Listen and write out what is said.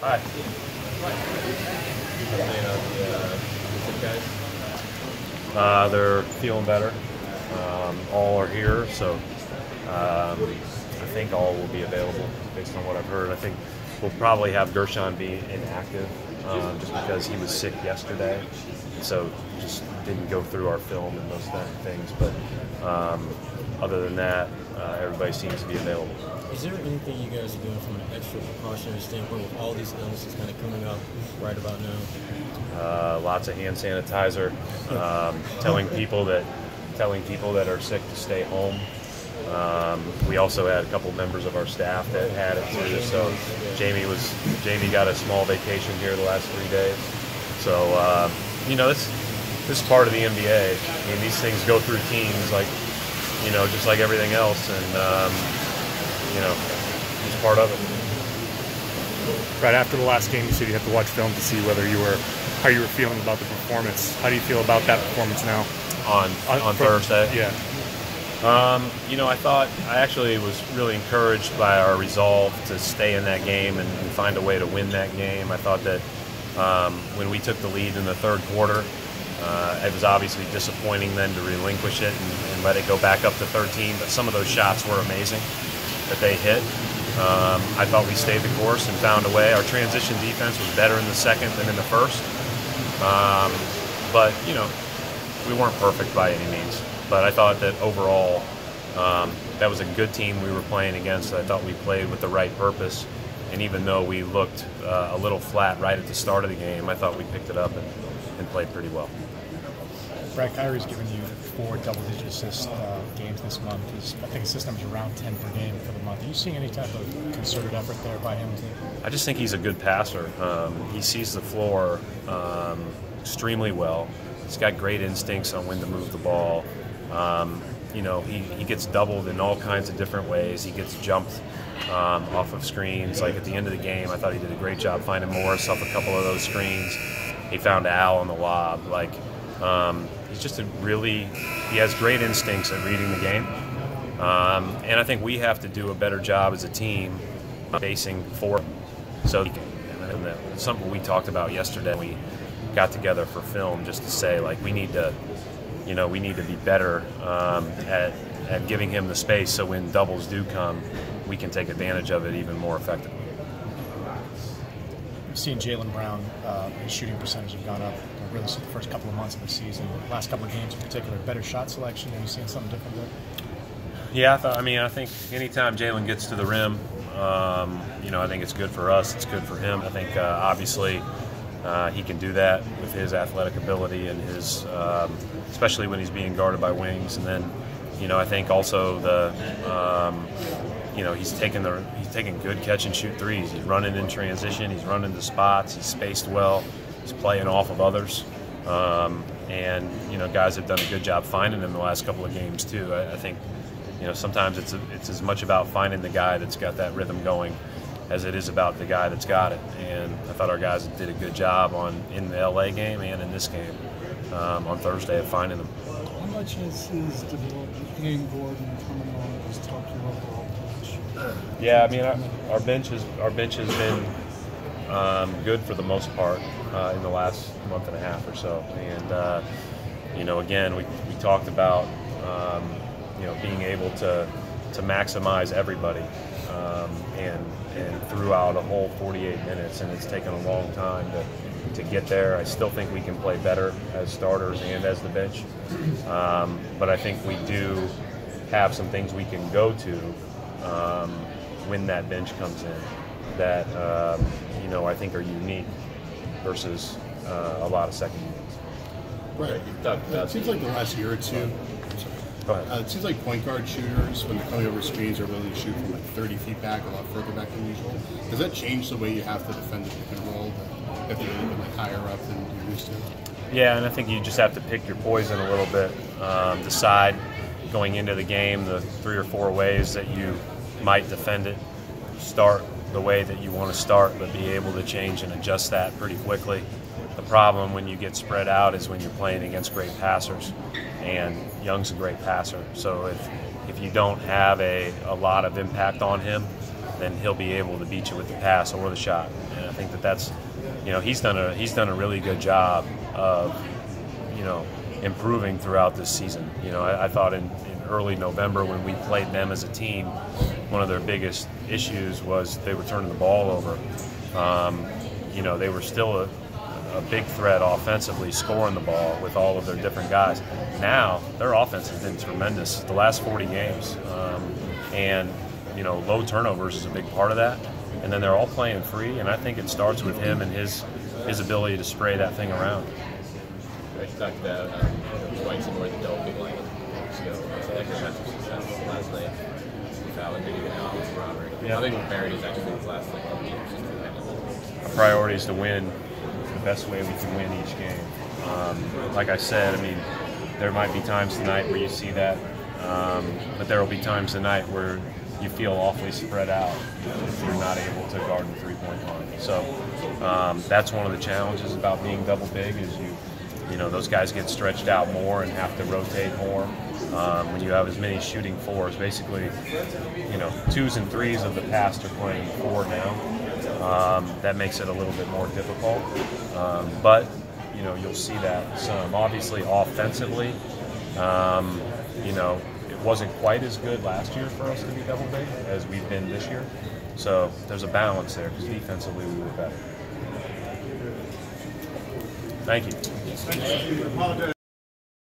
Hi. They're feeling better. All are here, so I think all will be available based on what I've heard. I think we'll probably have Gershon be inactive just because he was sick yesterday, so just didn't go through our film and those kind of things. But other than that, everybody seems to be available. Is there anything you guys are doing from an extra precautionary standpoint with all these illnesses kind of coming up right about now? Lots of hand sanitizer. Telling people that are sick to stay home. We also had a couple members of our staff that had it too. So Jamie got a small vacation here the last 3 days. So this is part of the NBA. I mean, these things go through teams, like just like everything else, and it's part of it. Right after the last game, you said you had to watch film to see how you were feeling about the performance. How do you feel about that performance now? On Thursday? Yeah. I actually was really encouraged by our resolve to stay in that game and find a way to win that game. I thought that when we took the lead in the third quarter, it was obviously disappointing then to relinquish it and let it go back up to 13, but some of those shots were amazing that they hit. I thought we stayed the course and found a way. Our transition defense was better in the second than in the first. But we weren't perfect by any means. But I thought that overall, that was a good team we were playing against. I thought we played with the right purpose. And even though we looked a little flat right at the start of the game, I thought we picked it up and played pretty well. Brad Kyrie's given you 4 double-digit assist games this month. I think his system is around 10 per game for the month. Are you seeing any type of concerted effort there by him? I just think he's a good passer. He sees the floor extremely well. He's got great instincts on when to move the ball. He gets doubled in all kinds of different ways. He gets jumped off of screens. Like at the end of the game, I thought he did a great job finding Morris off a couple of those screens. He found Al on the lob. He's just he has great instincts at reading the game. And I think we have to do a better job as a team facing for him. So that's something we talked about yesterday. We got together for film just to say, we need to be better at giving him the space so when doubles do come, we can take advantage of it even more effectively. We've seen Jaylen Brown, his shooting percentage have gone up really since the first couple of months of the season. The last couple of games in particular, better shot selection. Have you seen something different there? Yeah, I think anytime Jaylen gets to the rim, I think it's good for us. It's good for him. I think obviously he can do that with his athletic ability and his, especially when he's being guarded by wings. And then, I think also he's taking good catch and shoot threes. He's running in transition. He's running to spots. He's spaced well. He's playing off of others. And guys have done a good job finding him the last couple of games too. I think sometimes it's as much about finding the guy that's got that rhythm going as it is about the guy that's got it. And I thought our guys did a good job in the LA game and in this game on Thursday of finding them. How much has his development in Gordon coming on just helped your overall bench? Yeah, our bench has been good for the most part in the last month and a half or so. And again, we talked about being able to maximize everybody and throughout a whole 48 minutes, and it's taken a long time to get there. I still think we can play better as starters and as the bench, but I think we do have some things we can go to when that bench comes in that I think are unique versus a lot of second units. Right. It seems like the last year or two. Go ahead. It seems like point guard shooters, when they're coming over screens, are willing to shoot from 30 feet back, a lot further back than usual. Does that change the way you have to defend the pick and roll? If you're a little bit higher up than you're used to? Yeah, and I think you just have to pick your poison a little bit. Decide going into the game the 3 or 4 ways that you might defend it. Start the way that you want to start, but be able to change and adjust that pretty quickly. The problem when you get spread out is when you're playing against great passers, and Young's a great passer. So if you don't have a lot of impact on him, then he'll be able to beat you with the pass or the shot. I think that's, he's done a really good job of, improving throughout this season. I thought in early November when we played them as a team, one of their biggest issues was they were turning the ball over. They were still a big threat offensively, scoring the ball with all of their different guys. Now their offense has been tremendous the last 40 games, and low turnovers is a big part of that. And then they're all playing free, and I think it starts with him and his ability to spray that thing around. You talked about White's and more the double big line ago. So that had some success last night. Fallon did even out with Robert. Yeah. I think priorities actually these last couple games just to kind of. Our priority is to win the best way we can win each game. Like I said, there might be times tonight where you see that, but there will be times tonight where you feel awfully spread out if you're not able to guard the three-point line. So that's one of the challenges about being double big is those guys get stretched out more and have to rotate more. When you have as many shooting fours, basically, 2s and 3s of the past are playing 4 now. That makes it a little bit more difficult. But you'll see that some. Obviously, offensively, it wasn't quite as good last year for us to be double big as we've been this year. So there's a balance there because defensively we were better. Thank you.